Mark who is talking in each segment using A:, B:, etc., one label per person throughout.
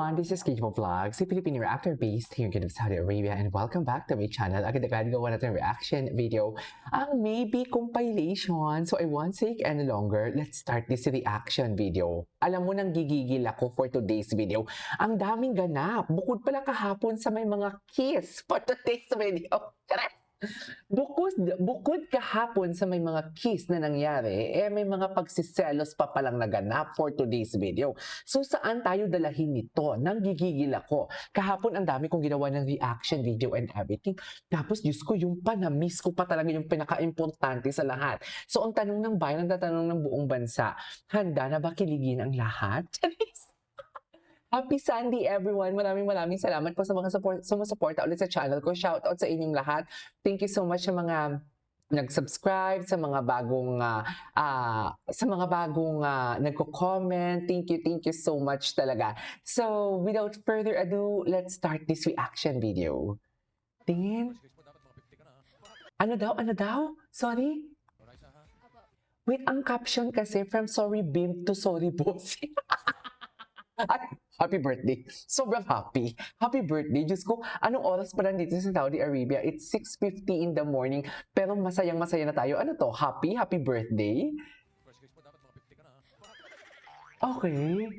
A: everyone, this is Kate Vlogs, a Filipino reactor based here in Saudi Arabia, and welcome back to my channel. Agad-agad gawa natin reaction video ang maybe compilation. So I won't take any longer. Let's start this reaction video. Alam mo nang gigigil ako for today's video. Ang daming ganap. Bukod pala kahapon sa may mga kiss for today's video. Bukod kahapon sa may mga kiss na nangyari, may mga pagsiselos pa palang naganap for today's video. So saan tayo dalahin nito? Nang gigigil ako. Kahapon ang dami kong ginawa ng reaction video and everything. Tapos Diyos ko, yung panamiss ko pa talaga yung pinaka-importante sa lahat. So ang tanong ng bayan, ang tatanong ng buong bansa, handa na ba kiligin ang lahat? Happy Sunday everyone! Maraming salamat po sa mga sumusuporta ulit sa channel ko. Shoutout sa inyong lahat. Thank you so much sa mga nag-subscribe, sa mga bagong nagko-comment. Thank you so much talaga. So, without further ado, let's start this reaction video. Tingin. Ano daw? Sorry? Wait, ang caption kasi from sorry babe to sorry boss. Happy birthday. Sobrang happy. Happy birthday. Diyos ko, anong oras pa lang dito sa Saudi Arabia? It's 6:50 in the morning. Pero masayang-masaya na tayo. Ano to? Happy birthday? Okay.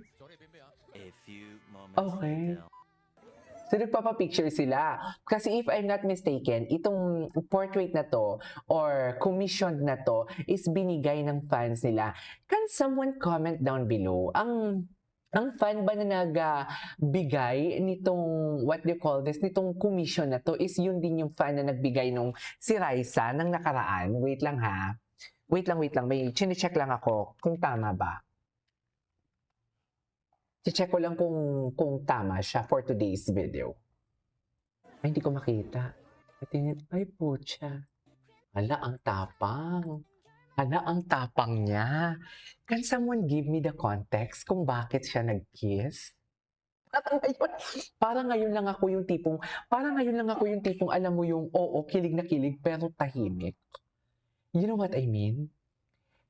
A: Okay. So, nagpapapicture sila. Kasi if I'm not mistaken, itong portrait na to or commissioned na to is binigay ng fans nila. Can someone comment down below? Ang fan ba na nagbigay nitong, what do you call this, nitong commission na to is yun din yung fan na nagbigay nung si Raisa ng nakaraan? Wait lang ha. Wait lang. May chine-check lang ako kung tama ba. Check ko lang kung tama siya for today's video. Ay, hindi ko makita. Ay, putya. Hala, ang tapang. Hala, ang tapang niya. Can someone give me the context kung bakit siya nag-kiss? Parang ngayon lang ako yung tipong, alam mo yung, oo, kilig na kilig, pero tahimik. You know what I mean?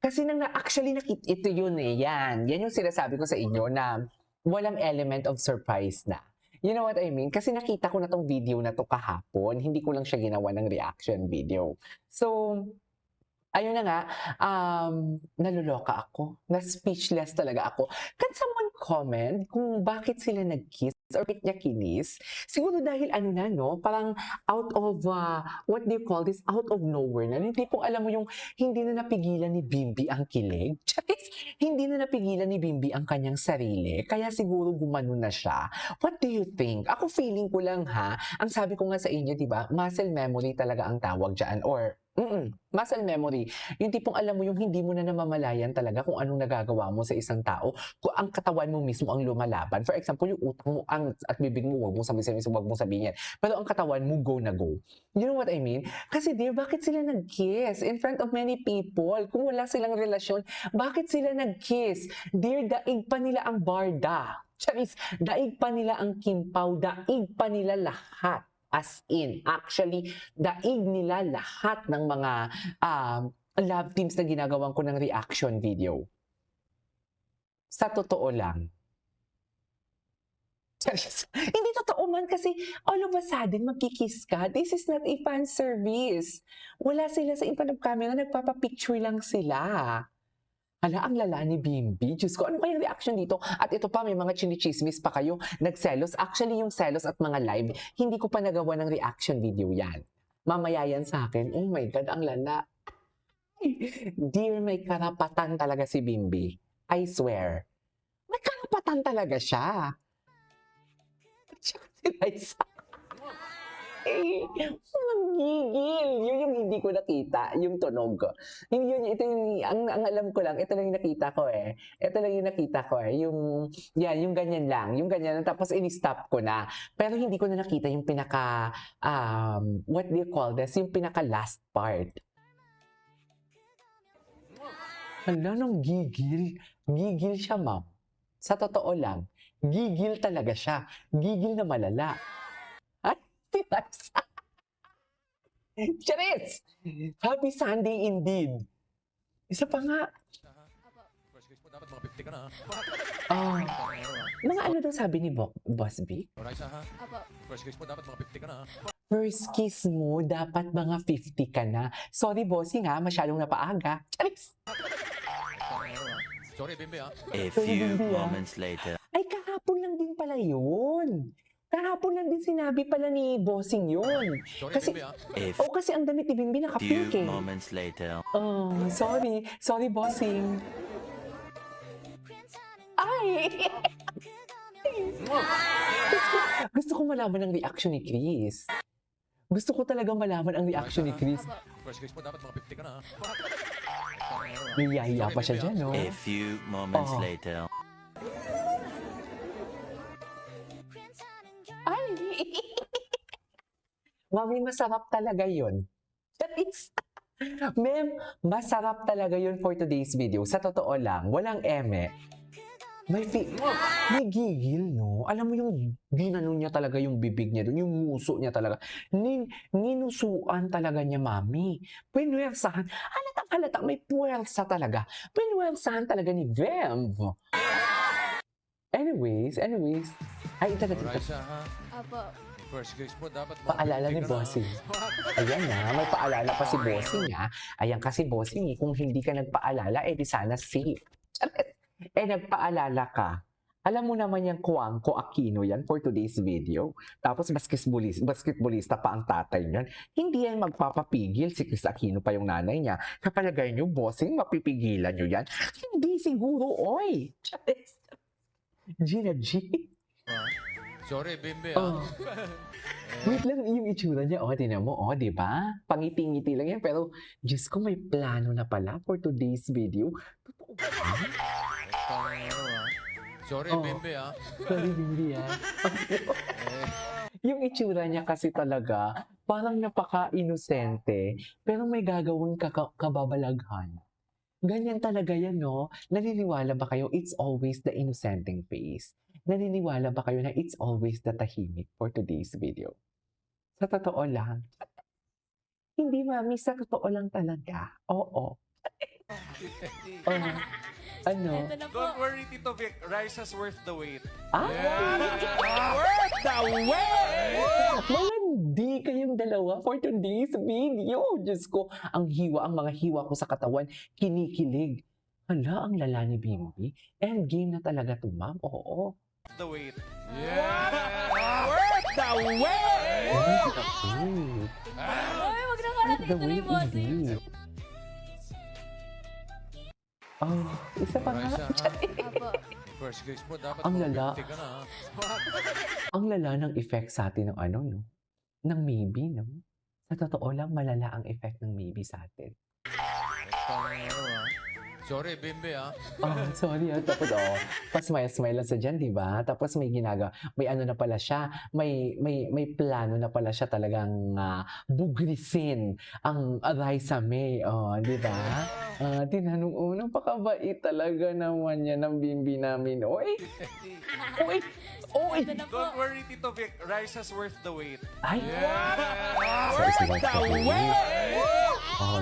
A: Kasi actually, ito yun eh, yan yung sinasabi ko sa inyo na walang element of surprise na. You know what I mean? Kasi nakita ko na tong video na to kahapon, hindi ko lang siya ginawa ng reaction video. So, ayun na nga, naluloka ako. Na-speechless talaga ako. Can someone comment kung bakit sila nag-kiss or bakit niya kinis? Siguro dahil parang out of, what do you call this? Out of nowhere na. Hindi po alam mo yung hindi na napigilan ni Bimbi ang kilig. Hindi na napigilan ni Bimbi ang kanyang sarili. Kaya siguro gumano na siya. What do you think? Ako feeling ko lang ha. Ang sabi ko nga sa inyo, di ba? Muscle memory talaga ang tawag dyan. Or muscle memory. Yung tipong alam mo yung hindi mo na namamalayan talaga kung anong nagagawa mo sa isang tao. Kung ang katawan mo mismo ang lumalaban. For example, yung utak mo at bibig mo, wag mong sabihin yan. Pero ang katawan mo, go na go. You know what I mean? Kasi dear, bakit sila nag-kiss in front of many people? Kung wala silang relasyon, bakit sila nag-kiss? Dear, daig pa nila ang barda. Charis, daig pa nila ang kimpaw, daig pa nila lahat. As in, actually, daig nila lahat ng mga love teams na ginagawan ko ng reaction video. Sa totoo lang. Hindi totoo man kasi all of a sudden magkikiss ka. This is not a fan service. Wala sila sa in front of camera, nagpapapicture lang sila. Hala, ang lala ni Bimbi. Diyos ko, ano kayang reaction dito? At ito pa, may mga chinichismis pa kayo. Nagselos. Actually, yung selos at mga live, hindi ko pa nagawa ng reaction video yan. Mamaya yan sa akin. Oh my God, ang lala. Dear, may karapatan talaga si Bimbi. I swear. May karapatan talaga siya. Si Liza. Gigil. Yun yung hindi ko nakita, yung tunog. Ito yung, ang alam ko lang, ito lang yung nakita ko eh. Ito lang yung nakita ko eh. Yung ganyan lang. Yung ganyan lang. Tapos in-stop ko na. Pero hindi ko na nakita yung pinaka, what do you call this? Yung pinaka last part. Hala, nang gigil. Gigil siya, ma'am. Sa totoo lang, gigil talaga siya. Gigil na malala. Ay, Liza. Charis! Happy Sunday indeed. Isa pa nga.
B: 50 ka na.
A: Ah, mga ano daw sabi ni Boss Vic?
B: Raisa ha?
C: Apo.
B: First kiss mo dapat mga 50 ka na.
A: First kiss mo, dapat mga 50 ka na. Sorry, bossing ha, masyadong napaaga. Charis!
B: Sorry, Bimbi ha?
D: A
A: Sorry,
D: few
A: Bimbi, ah.
D: moments later.
A: Ay, kahapon lang din pala yun. Kahapon lang din sinabi pala ni bossing yun.
B: Sorry,
A: Kasi,
B: Bimbi ha?
D: A
A: kasi ang damit ni Bimbi
D: few
A: nakapink eh.
D: moments later.
A: Oh, sorry. Sorry, bossing. Ay! gusto ko malaman ang reaction ni Chris. Gusto ko talagang malaman ang reaction ni Chris.
C: Apo.
B: First kiss mo dapat mga 50 ka na.
A: Nahiyahiya pa siya dyan, no?
D: A few moments
A: Oh.
D: later.
A: Ay! Mami, masarap talaga yun. Ma'am, masarap talaga yun for today's video. Sa totoo lang, walang eme. May gigil, no? Alam mo yung ginanon niya talaga yung bibig niya doon, yung nguso niya talaga. Ninusuan talaga niya, mami. Pinwersahan. Halatang may puwersa talaga. Pinwersahan talaga ni Vemv. Anyways. Ay, ito.
B: Raisa ha?
C: Apo.
B: First kiss mo dapat mga
A: Paalala
B: 50
A: ni
B: ka na.
A: Bossing. Ayan na, may paalala pa si Bossing ha. Ayan kasi Bossing, kung hindi ka nagpaalala, di sana safe. Nagpaalala ka. Alam mo naman yung Kuangko Aquino yan for today's video. Tapos basketballista pa ang tatay niyan. Hindi yan magpapapigil. Si Chris Aquino pa yung nanay niya. Kapalagay niyo, Bossing, mapipigilan niyo yan? Hindi siguro, oy! Gina G.
B: Sorry, Bimbi
A: Oh.
B: ha?
A: Wait lang, yung itsura niya, tinan mo, di ba? Pangiti-ngiti lang yan, pero, Diyos ko, may plano na pala for today's video. Totoo ba?
B: Sorry,
A: Oh.
B: Bimbi ha?
A: Sorry, Bimbi, Yung itsura niya kasi talaga, parang napaka-inosente, pero may gagawin kababalaghan. Ganyan talaga yan, no? Naniniwala ba kayo it's always the innocenting face? Naniniwala ba kayo na it's always the tahimik for today's video? Sa totoo lang. Hindi, mami. Sa totoo lang talaga. Oo. Ano?
C: Ito na po.
E: Don't worry, Tito Vic. Rice has worth the wait.
A: Ah!
E: Worth the wait!
A: Malandi kayong dalawa for today's video. Diyos ko, ang mga hiwa ko sa katawan, kinikilig. Hala, ang lala ni Bimbi. Endgame na talaga to, ma'am. Oo.
E: The wait.
B: Worth the wait!
A: Oh, okay.
C: Ay, wag na ka na
A: The
C: dito
A: way
C: ni Bossing.
A: indeed. Oh, isa pa nga.
B: Raisa ha?
C: Apo.
B: First kiss mo dapat
A: Ang
B: mga
A: lala.
B: 50 ka na.
A: Ang lala ng effect sa atin ng no? Ng maybe, no? Sa totoo lang, malala ang effect ng maybe sa atin.
B: Sorry, Bimbi ha?
A: Sorry Tapos, pasmile-smile lang sa dyan, di ba? Tapos may may ano na pala siya, may plano na pala siya talagang bugrisin ang Raisa May, di ba? Tinanong unang pakabait talaga naman yan ng Bimbi namin. Oy!
C: Ito na po.
E: Don't worry, Tito Vic. Rice has worth the wait.
A: Ay!
B: Worth the wait!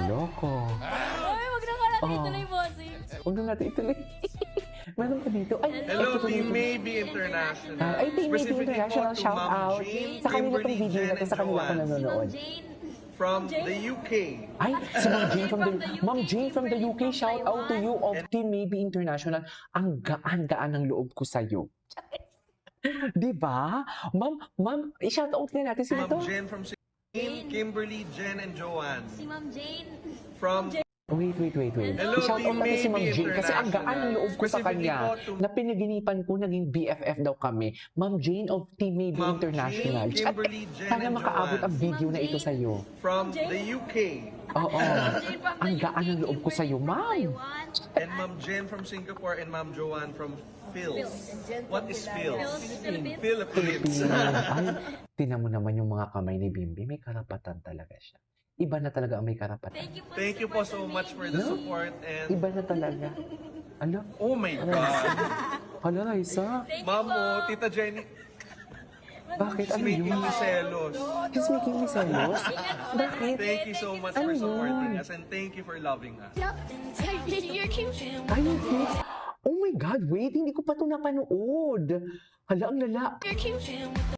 A: Loko.
C: Ay, wag na ka na dito
A: Oh.
C: ni Bossing.
A: Huwag na natin ituloy. Meron pa dito. Ay,
E: Hello,
A: ito
E: Team
A: dito.
E: Maybe International.
A: Ay, Team Maybe
E: Specifically
A: International,
E: po to
A: shout
E: Ma'am
A: out.
E: Jane,
A: Sa kanila
E: Kimberly,
A: tong video
E: Jen,
A: na to,
E: and
A: sa kanila ako
E: Joanne.
A: nanonood.
C: Jane.
E: From the UK.
A: Ay, si Ma'am Jane from the
C: UK,
A: Ma'am Jane from the UK,
C: Kimberly
A: shout
C: from
A: out to you of
E: Taiwan.
A: Team Maybe International. Ang gaan-gaan ng loob ko sa'yo. Di ba? Ma'am, i-shout out na natin sila to.
E: Ma'am Jen from Spain, Kimberly, Jen, and Joanne.
C: Si Ma'am Jane.
E: From
A: Wait.
E: Hello,
A: I-shout out
E: Team
A: natin si Ma'am
E: Maybe
A: Jane kasi ang gaan ng loob ko sa
E: Specifically
A: kanya
E: po to
A: na pinaginipan ko naging BFF daw kami. Ma'am Jane of Team Maybe
E: Ma'am
A: International.
E: Jane, Kimberly, Jen,
A: Sana
E: and
A: makaabot ang
E: Joanne.
A: video na ito sa'yo.
E: From the UK.
A: Oo. Ang gaan ng loob ko sa'yo, ma'am.
E: And Ma'am Jen from Singapore and Ma'am Joanne from Phils. What is Phils? Philippines.
A: Ay, tinan mo naman yung mga kamay ni Bimbi. May karapatan talaga siya. Iba na talaga ang may karapatan.
E: Thank you po so much for the support and
A: Iba na talaga. Ano?
E: oh my God.
A: Hala, Raisa.
E: Mamo, Tita Jenny,
A: Bakit?
E: she's
A: Ano
E: making
A: yun?
E: me selos.
A: She's making me selos? Bakit?
E: Thank you so much
A: Ano
E: for supporting
A: yun?
E: us and thank you for loving us.
C: You're cute.
A: Ay, hindi. Oh my God, wait, hindi ko pa ito napanood. Hala, ang lala.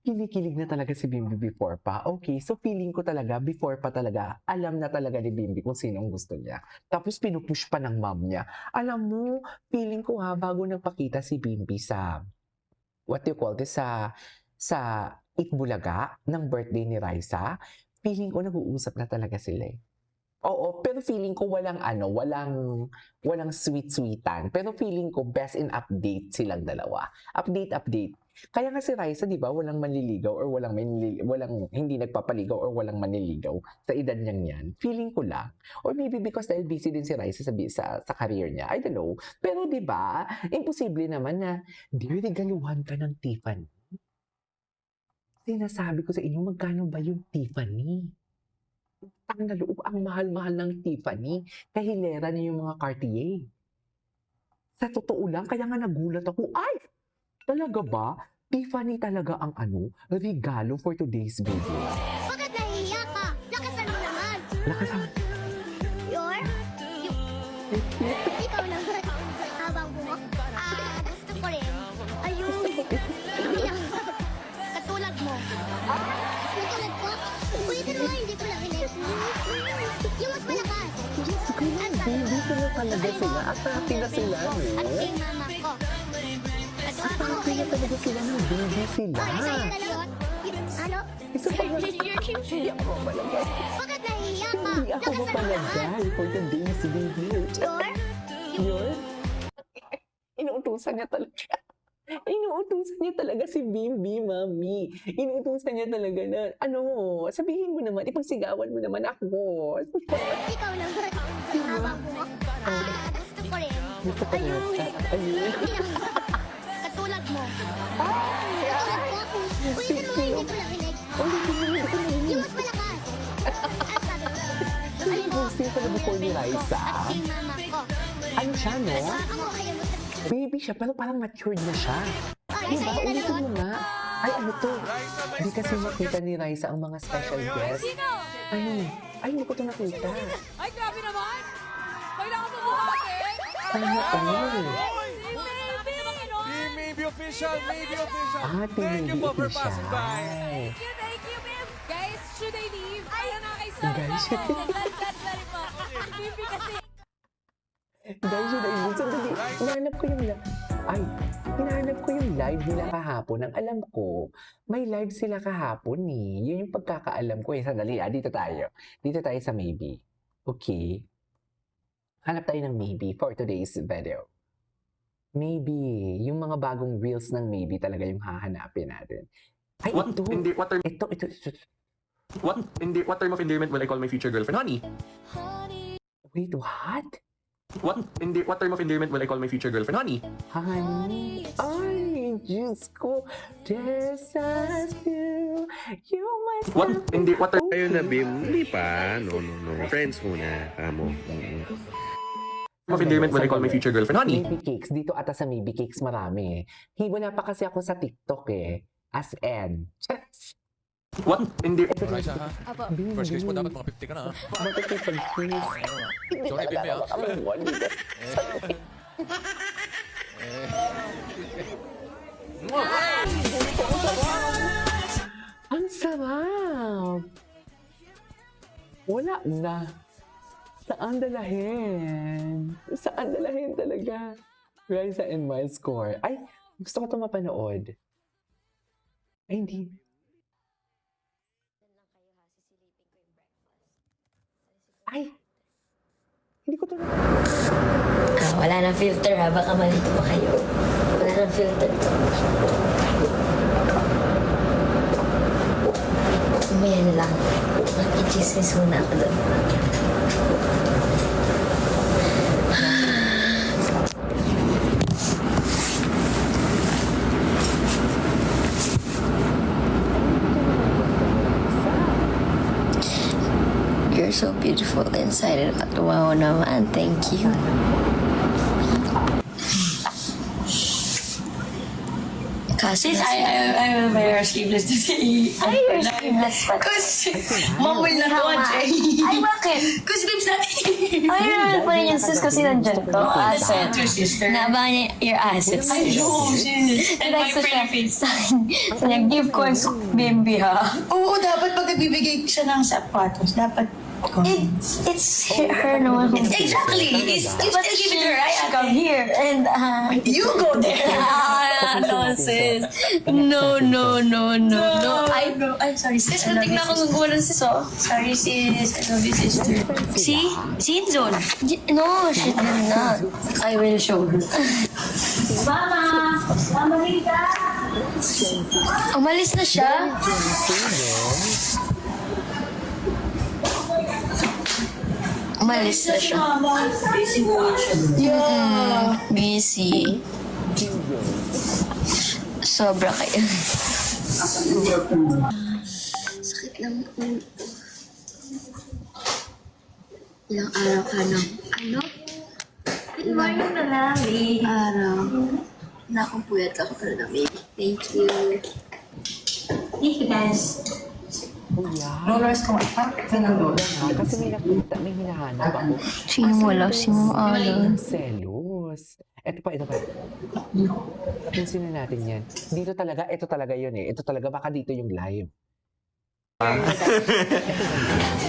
A: Kinikilig na talaga si Bimbi before pa. Okay, so feeling ko talaga, before pa talaga, alam na talaga ni Bimbi kung sino ang gusto niya. Tapos pinupush pa ng mom niya. Alam mo, feeling ko bago nagpakita si Bimbi sa, what do you call this, sa Itbulaga ng birthday ni Raisa, feeling ko nag-uusap na talaga sila eh. Oo, pero feeling ko walang sweet-sweetan. Pero feeling ko best in update silang dalawa. Update. Kaya nga si Raisa, di ba, walang manliligaw or walang hindi nagpapaligaw or walang manliligaw sa edad niyang yan. Feeling ko lang. Or maybe because dahil busy din si Raisa sa career niya. I don't know. Pero di ba, imposible naman na di regaluhan ka ng Tiffany. Sinasabi ko sa inyo, magkano ba yung Tiffany? Ang naloob, ang mahal-mahal ng Tiffany. Kahilera niya yung mga Cartier. Sa totoo lang, kaya nga nagulat ako, ay! Talaga ba? Tiffany talaga ang regalo for today's video.
F: Bakit nahihiya ka? Lakasan mo naman.
A: Lakasan.
F: Ikaw naman. Habang bumok. Gusto ko rin. Ayun. Katulad mo. Katulad ko? Pwede naman hindi ko lang yung mas malakas.
A: Diyos ko, dito na talaga sila. Atake na sila, no?
F: At kay mama ko.
A: Atake na talaga sila ng baby sila.
F: Ano?
A: Isa pa nga. Hindi ako malagay.
F: Bakit nahihiya ka?
A: Hindi ako mapalagay for today's video. Yun? Inuutusan niya talaga. Inuutusan niya talaga si Bimbi, mami. Inuutusan niya talaga na, sabihin mo naman, ipagsigawan mo naman ako.
F: Ikaw naman. Habang bumok. Gusto ko rin.
A: Gusto ko rin. Ayun.
F: Katulad mo. Katulad ko? Pwede naman hindi ko lang yung mas malakas.
A: Ayun po, siya pala before ni Raisa.
F: At kay mama ko.
A: Ano siya, no?
F: Ako ayaw mo.
A: Baby siya, pero parang matured na siya. Diba? Ulitin mo nga. Ay, ano to? Hindi kasi makita ni Raisa ang mga special guests.
C: Sino?
A: Ano? Ay, hindi ko to nakita.
C: Ay, grabe naman! Kailangan mo buhatin!
A: Sana all.
B: Maybe official, maybe official.
A: Thank
B: you po for passing by.
C: Thank you, babe! Guys, should I leave? Ay, nakakaisama
A: Guys,
C: ako. Sorry po. Baby kasi...
A: Guys, yun ay sandali. Hinahanap ko yung live nila kahapon. Ang alam ko, may live sila kahapon eh. Yun yung pagkakaalam ko eh. Sandali, dito tayo. Dito tayo sa maybe. Okay. Hanap tayo ng maybe for today's video. Maybe. Yung mga bagong reels ng maybe talaga yung hahanapin natin. Ay,
G: What
A: ito. Ito.
G: What term of endearment will I call my future girlfriend? Honey.
A: Wait, what?
G: What term of endearment will I call my future girlfriend? Honey.
A: Honey. Ay, Diyos ko. Just as you must
G: What term?
H: Ayun na, Bim. Hindi pa. No. Friends muna. Kamo.
G: Of endearment will I call my future girlfriend? Honey.
A: Maybe Cakes. Dito ata sa Maybe Cakes marami eh. Wala pa kasi ako sa TikTok eh. As in.
G: What
B: Raisa, ha?
C: Apo.
B: First case mo, dapat mga 50 ka na, ha?
A: Makikipag-quiz. Hindi
B: Sorry,
A: talaga
B: Bimbi,
A: ako kamamuan dito. Ang sarap! Wala na. Saan dalahin? Saan dalahin talaga? Raisa and my score. Ay, gusto ko ito mapanood. Ay, hindi. Ay! Hindi ko ito
I: Wala nang filter ha, baka malito pa kayo. Wala nang filter. Umaya na lang. Nakikichismis muna ako doon. You're so beautiful inside and out. Wow naman, thank you. Sis, I will wear sleeveless today. Ay, you're sleeveless pa. Kasi, mawal na to, Jay. Ay, bakit?
C: Bakit?
I: Because Bib's not here. Ay, naman pa rin yung sis kasi nandyan to. Asset.
J: Your sister.
I: Naabangan niya your assets.
J: I know, sis. And my pretty face.
I: So, nag-give ko ang Bimbi, ha?
J: Oo, dapat pag nagbibigay siya ng sapatos, dapat
I: It's her naman.
J: Exactly. You still give it to her, right?
I: Come here and
J: You go there.
I: no, sis. No. I'm sorry, sis. Nating na ako nagwalan, sis, oh. Sorry, sis. I love you, sister. See? Scene zone. No, she did not. I will show her.
F: Mama! Mama Rita!
I: Umalis na siya. Umalis na siya.
J: Busy mo siya.
I: Yeah. Busy. Sobra kayo.
F: Sakit lang ulo. Ilang araw ka ng ano? Good morning, Nanami. Araw. Nakumpuyat ka pa na, baby. Thank you. Thank you, guys.
J: Rollers ko pa. Saan ang lola?
A: Kasi may nakita, may hinahanap ako.
I: Sino wala? Sino
A: Ang selos. Ito pa. Pinsin na natin yan. Ito talaga yun eh. Ito talaga, baka dito yung live.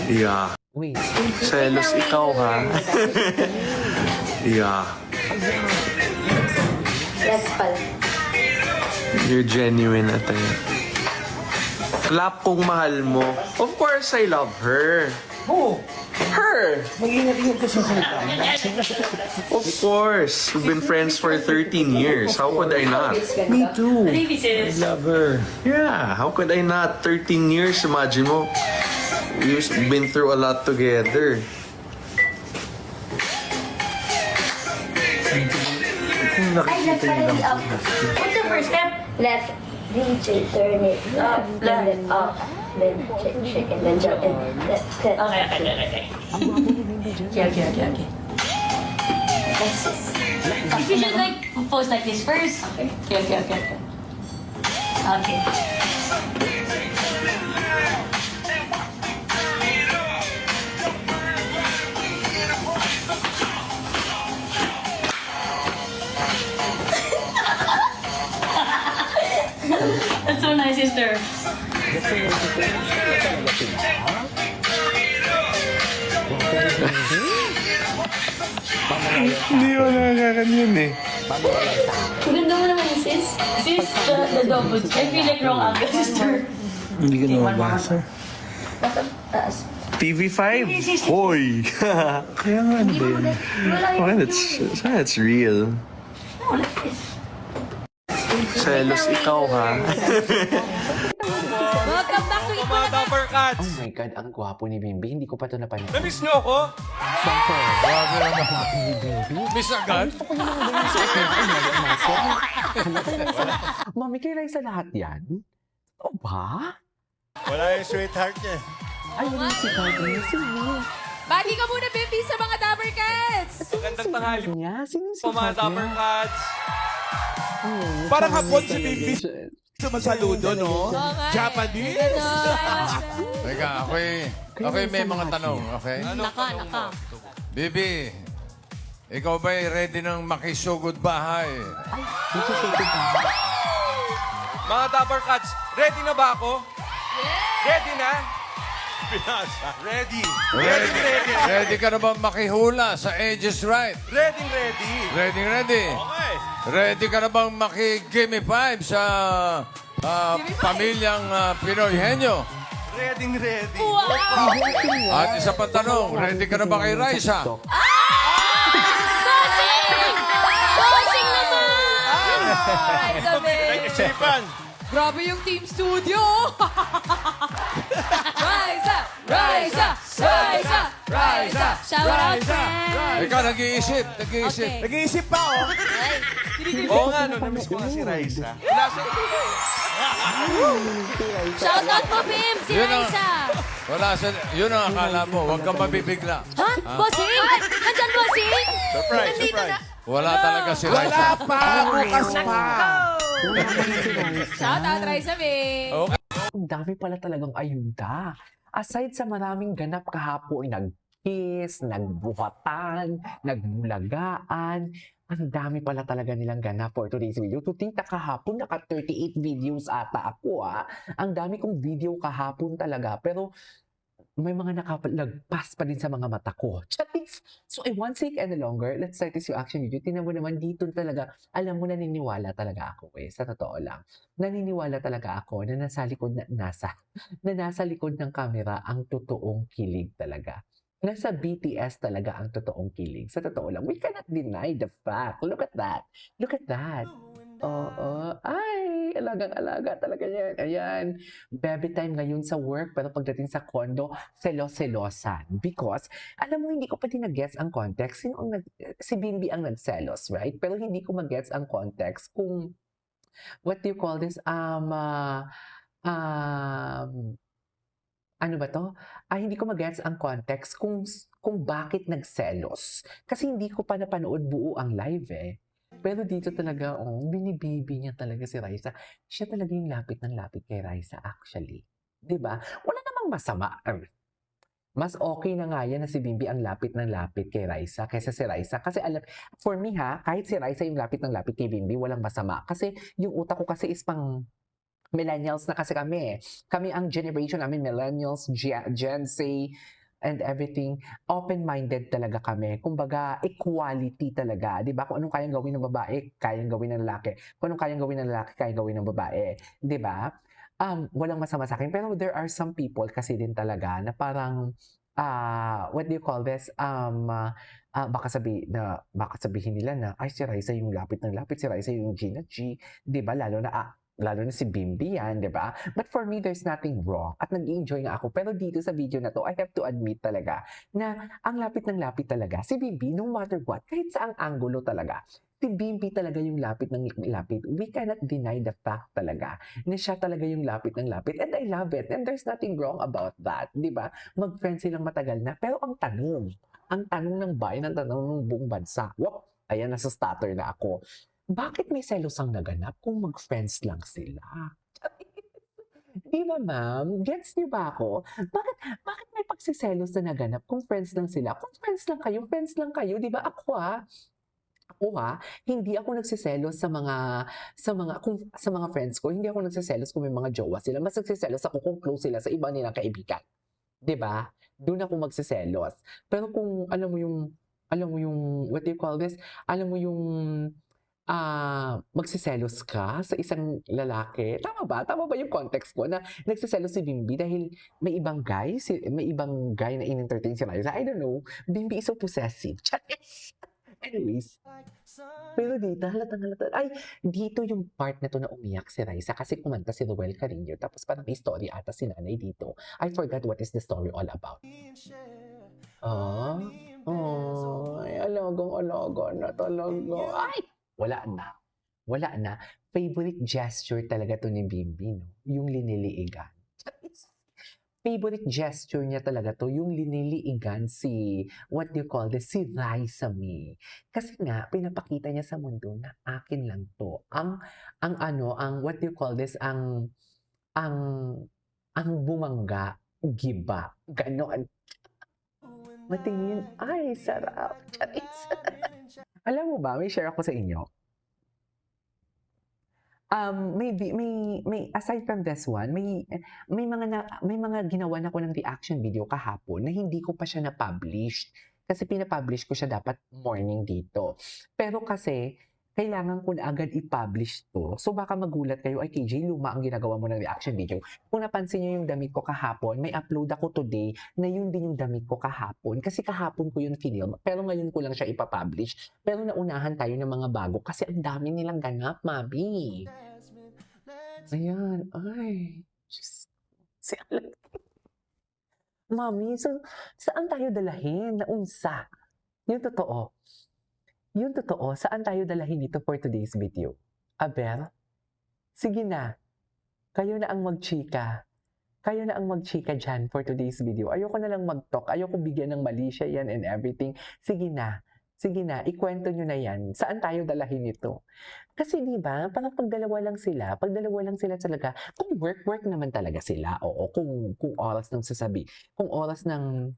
H: Yeah.
A: Wait.
H: Selos ikaw, ha? Yeah.
I: Yes, pala.
H: You're genuine, ate. Clap kung mahal mo. Of course, I love her.
E: Oh,
H: Her!
E: mag-ingat-ingat ka sa salita.
H: Of course. We've been friends for 13 years. How could I not?
E: Me too.
J: Baby sis.
E: Love her.
H: Yeah, how could I not? 13 years, imagine mo. We've been through a lot together.
I: Ay, left pala yung up. What's the first step? Left. Then turn it up. Then up. Then shake and then jump. And then
J: Okay. Okay.
I: If you should like pose like this first.
J: Okay.
I: Okay.
J: That's so nice, sister.
H: Hindi ko nakakakanyan eh.
I: Ganda mo naman yung sis.
J: Sis, the double. I feel like wrong angle, sister.
E: Hindi ka na mabasa.
I: Taas.
H: TV5? Hoy!
E: Kaya nga, ano ba yun?
H: Okay, that's real. Selos ikaw, ha?
C: Welcome back to
B: Mga
C: Ipon.
B: Dapper Cats.
A: Oh my God, ang gwapo ni Bimbi. Hindi ko pa ito napanood.
B: Na-miss niyo ako?
A: Grabe lang ang gwapo ni Bimbi.
B: Miss agad?
A: Gusto ko yung mga ganyan sa akin. Ay, muscle. Mami, kay Raisa lahat yan? O ba?
B: Wala yung sweetheart niya.
A: Ay, wala si Carmen. Sino?
C: Bati ka muna, Bimbi, sa mga Dapper Cats.
B: Magandang tanghali
A: Niya? Sino si
B: po mga Dapper
A: Carmen?
B: Cats.
A: Oh,
B: Parang
A: Carmen.
B: hapon si Bimbi. Sumasaludo, no?
C: Oo nga eh.
B: Japanese.
C: Ganon.
K: Teka, ako'y may mga tanong, okay?
C: Naka.
K: Bibi, ikaw ba'y ready nang makisugod bahay?
B: Mga Dapper Cats, ready na ba ako? Ready na? Pinasa. Ready.
K: Ready ka na ba makihula sa Aegis Right?
B: Ready.
K: Ready.
B: Okay.
K: Ready ka na bang maki-gimme 5 sa pamilyang Pinoy Henyo?
B: Ready.
C: Wow!
K: At isa pa tanong, ready ka na ba kay Raisa?
C: Bossing naman! Right, David.
B: Nag-isipan.
C: Grabe yung team studio. Raisa. Shout out, friends.
K: Ikaw nag-iisip.
C: Okay.
B: Nag-iisip pa, oh. Oo nga, no, namiss ko nga si Raisa. Wala siya.
C: Shout out po, Bim, si
K: Yun ang-
C: Raisa.
K: Yun ang akala mo, huwag kang mabibigla.
C: Ha? Bossing? Nandyan, Bossing?
B: Surprise.
K: Wala talaga si Raisa.
B: Bukas pa.
C: Shout out, Raisa, Bim.
A: Ang dami pala talagang ayuda. Aside sa maraming ganap kahapon, nag-kiss, nagbuhatan, nagbulagaan. Ang dami pala talaga nilang ganap for today's video. To think na kahapon, naka 38 videos ata ako Ang dami kong video kahapon talaga. Pero may mga nakalagpas pa din sa mga mata ko. Charis! So I won't take any longer. Let's start this reaction video. Tingnan mo naman dito talaga. Alam mo, naniniwala talaga ako sa totoo lang. Naniniwala talaga ako na nasa likod ng camera ang totoong kilig talaga. Nasa BTS talaga ang totoong kilig. Sa totoo lang, we cannot deny the fact. Look at that. Look at that. Oo. Ay, alagang-alaga talaga yan. Ayan. Baby time ngayon sa work, pero pagdating sa condo, selos-selosan. Because, alam mo, hindi ko pa din nag-gets ang context. Si Bimbi ang nagselos, right? Pero hindi ko mag-gets ang context kung, what do you call this? Ano ba to? Hindi ko mag-gets ang context kung bakit nagselos. Kasi hindi ko pa napanood buo ang live Pero dito talaga, binibaby niya talaga si Raisa. Siya talaga yung lapit ng lapit kay Raisa actually. 'Di ba? Wala namang masama. Mas okay na nga yan na si Bimbi ang lapit ng lapit kay Raisa kaysa si Raisa. Kasi for me kahit si Raisa yung lapit ng lapit kay Bimbi, walang masama. Kasi yung utak ko kasi is pang millennials na kasi kami. Kami ang generation namin, millennials, Gen Z, and everything. Open-minded talaga kami. Kumbaga, equality talaga. Di ba? Kung anong kayang gawin ng babae, kayang gawin ng lalaki. Kung anong kayang gawin ng lalaki, kayang gawin ng babae. Di ba? Walang masama sa akin. Pero there are some people kasi din talaga na parang, what do you call this? Baka sabihin nila na, ay, si Raisa yung lapit ng lapit, si Raisa yung Gina G. Di ba? Lalo na si Bimbi yan, di ba? But for me, there's nothing wrong. At nag-enjoy nga ako. Pero dito sa video na to, I have to admit talaga na ang lapit ng lapit talaga, si Bimbi, no matter what, kahit saang angulo talaga, si Bimbi talaga yung lapit ng lapit. We cannot deny the fact talaga na siya talaga yung lapit ng lapit. And I love it. And there's nothing wrong about that. Di ba? Mag-friend silang matagal na. Pero ang tanong ng bayan, ang tanong ng buong bansa, ayan, nasa stutter na ako. Bakit may selos ang naganap kung mag-friends lang sila? Di ba, ma'am? Gets niyo ba ako? Bakit may pagsiselos na naganap kung friends lang sila? Kung friends lang kayo, di ba? Ako hindi ako nagsiselos sa mga friends ko. Hindi ako nagsiselos kung may mga jowa sila. Mas nagsiselos ako kung close sila sa iba nilang kaibigan. Di ba? Doon ako magsiselos. Pero kung alam mo yung, what do you call this? Alam mo yung, magsiselos ka sa isang lalaki. Tama ba? Tama ba yung context ko na nagsiselos si Bimbi dahil may ibang guy na in-entertain si Raisa? I don't know. Bimbi is so possessive. Charis! Anyways. Pero dito, halatang-halata. Ay, dito yung part na to na umiyak si Raisa kasi kumanta si Ruel Carrillo. Tapos parang may story ata si nanay dito. I forgot what is the story all about. Ay, alagang-alaga na talaga. Ay! Wala na. Favorite gesture talaga to ni Bimbi, no? Yung liniliigan. Favorite gesture niya talaga to, yung liniliigan si, what do you call this, si Raisa May. Kasi nga, pinapakita niya sa mundo na akin lang to. Ang what do you call this, ang bumangga, giba. Ganon. Matingin, ay, sarap. Charis. Alam mo ba, may share ako sa inyo. May aside from this one, may mga ginawa na ko ng reaction video kahapon na hindi ko pa siya na-publish. Kasi pina-publish ko siya dapat morning dito. Pero kasi kailangan ko na agad i-publish to. So baka magulat kayo, ay KJ, luma ang ginagawa mo ng reaction video. Kung napansin niyo yung damit ko kahapon, may upload ako today na yun din yung damit ko kahapon. Kasi kahapon ko yun kinilm, pero ngayon ko lang siya ipapublish. Pero naunahan tayo ng mga bago kasi ang dami nilang ganap, mami. Ayan, ay. Diyos. Mami, so, saan tayo dalahin? Naunsa? Yung totoo, saan tayo dalahin dito for today's video? Aber? Sige na. Kayo na ang magchika. Kayo na ang magchika dyan for today's video. Ayoko na lang mag-talk. Ayoko bigyan ng mali siya yan and everything. Sige na. Ikwento nyo na yan. Saan tayo dalahin ito? Kasi diba, parang pag dalawa lang sila talaga, kung work naman talaga sila, oo, kung oras ng sasabi, kung oras ng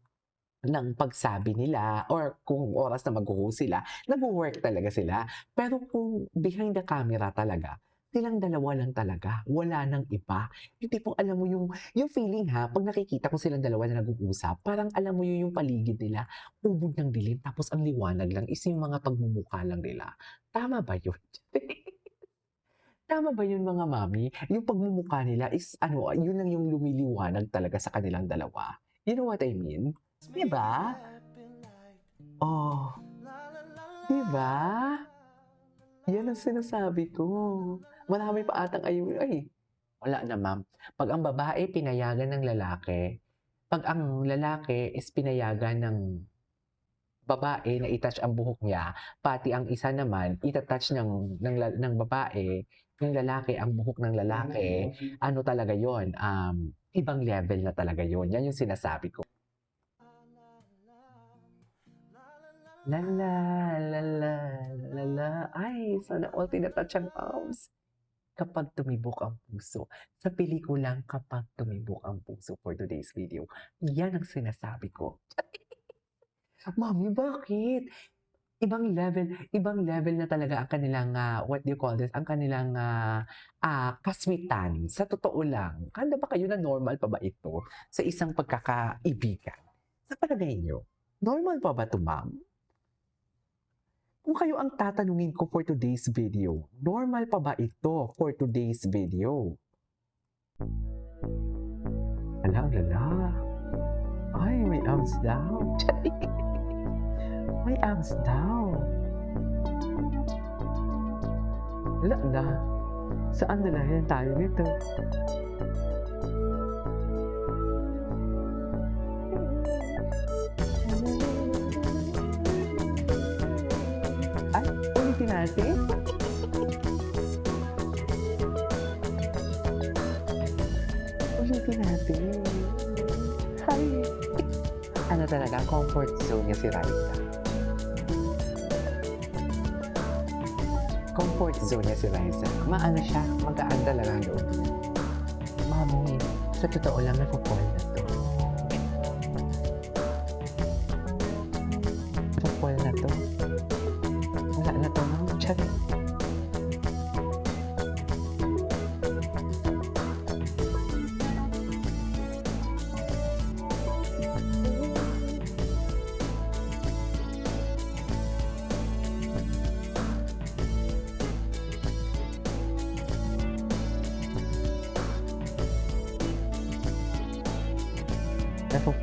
A: ng pagsabi nila or kung oras na mag-host sila, nag-work talaga sila. Pero kung behind the camera talaga, silang dalawa lang talaga. Wala nang iba. Yung tipong alam mo yung feeling ha, pag nakikita ko silang dalawa na nag-uusap, parang alam mo yung paligid nila, ubod ng dilim, tapos ang liwanag lang is yung mga pagmumukha lang nila. Tama ba yun? Tama ba yun mga mami? Yung pagmumukha nila is yun lang yung lumiliwanag talaga sa kanilang dalawa. You know what I mean? Diba? Oh. Diba? Yan ang sinasabi ko. Marami pa atang ayun. Ay, wala na ma'am. Pag ang babae pinayagan ng lalaki, pag ang lalaki is pinayagan ng babae na itouch ang buhok niya, pati ang isa naman itatouch ng babae, ng lalaki ang buhok ng lalaki, ano talaga yon? Ibang level na talaga yon. Yan yung sinasabi ko. La la la la la la. Ay, sana all tinatouch ang arms. Kapag tumibok ang puso. Sa pelikulang kapag tumibok ang puso for today's video. Yan ang sinasabi ko. Mami, bakit? Ibang level na talaga ang kanilang, what do you call this? Ang kanilang kaswitan. Sa totoo lang, handa ba kayo na normal pa ba ito sa isang pagkakaibigan? Sa palagay nyo, normal pa ba ito, ma'am? Kung kayo ang tatanungin ko for today's video, normal pa ba ito for today's video? Lala. Ay, may abs daw. May abs daw. Wala na. Saan nalayan tayo nito? Ay, ulitin natin. Ulitin natin. Hi. Ano talaga, comfort zone niya si Raisa. Comfort zone niya si Raisa. Maano siya, magaan talaga ang loob niya. Mami, sa totoo lang nagpo-fall na to. Nagpo-fall na to. Wala na to, ma'am. Charing.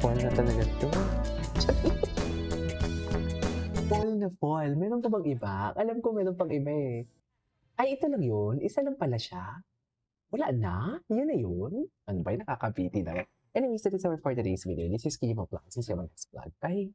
A: Fall na talaga to. Fall na fall. Meron pa bang iba? Alam ko meron pang iba eh. Ay, ito lang yun? Isa lang pala siya? Wala na? Yun na yun? Ano ba yung nakakabiti na? Anyways, that is our for today's video. This is Kimo Vlog. See you on my next vlog. Bye!